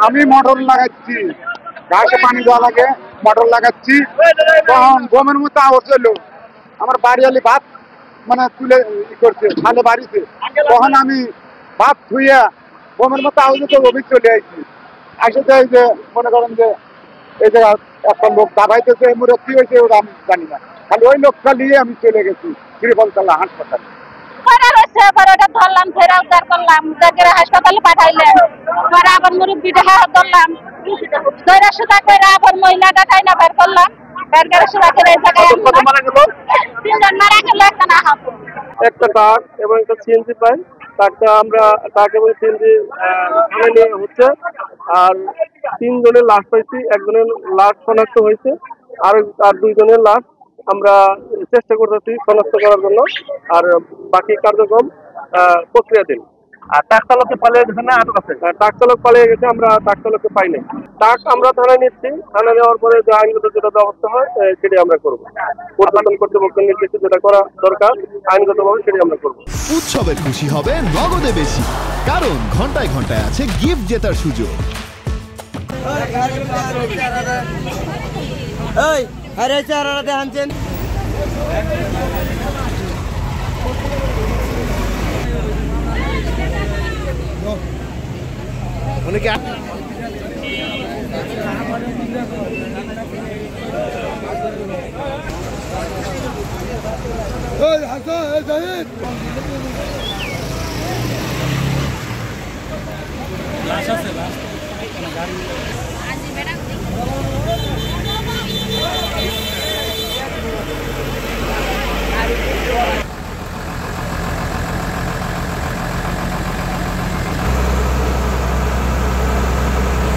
আমি মোটর লাগাচ্ছি, গাছে পানি দেওয়া লাগে, মোটর লাগাচ্ছি, তখন বোমের মতো আওয়াজ হলো। আমার বাড়িওয়ালি ভাত মানে তুলে করছে খালে বাড়িতে, তখন আমি ভাত ধুইয়া বোমের মতো আওয়াজ তো অভিযোগ চলে আসছি। আসলে এই যে মনে করেন যে এই যে একটা লোক দাবাইতেছে, মুরে কি হয়েছে ওটা আমি জানি না, খালি ওই লোকটা নিয়ে আমি চলে গেছি শ্রীফলতলা হাসপাতালে। ধরলাম, ফেরা উদ্ধার করলাম, হাসপাতালে পাঠাইলেন। পরে আবার মুরব্বীটা ধরলাম, ধরে সুতা করে আবার মহিলাটা টাইনা বের করলাম। বের করে সুতা করে এই জায়গায় তিনজন মারা গেল, একটা না হাত। একটা ট্রাক এবং একটা সিএনজি পাই, ট্রাকটা আমরা ট্রাক এবং সিএনজি নিয়ে হচ্ছে। আর 3 জনের লাশ পাইছি, একজনের লাশ শনাক্ত হয়েছে, আর 2 জনের লাশ আমরা চেষ্টা করতেছি শনাক্ত করার জন্য। আর বাকি কার্যক্রম প্রক্রিয়াধীন। আর ট্রাক চালককে পালিয়ে গেছে না আটক আছে? ট্রাক চালক পালিয়ে গেছে, আমরা ট্রাক চালককে পাই নাই। ট্রাক আমরা থানায় নিচ্ছি, থানায় নেওয়ার পরে যে আইনগত যেটা ব্যবস্থা হয় সেটাই আমরা করবো। পরিবর্তন কর্তৃপক্ষের নির্দেশে যেটা করা দরকার আইনগতভাবে সেটাই আমরা করবো। উৎসবের খুশি হবে নগদে বেশি, কারণ ঘন্টায় ঘন্টায় আছে গিফট জেতার সুযোগ। অনেকে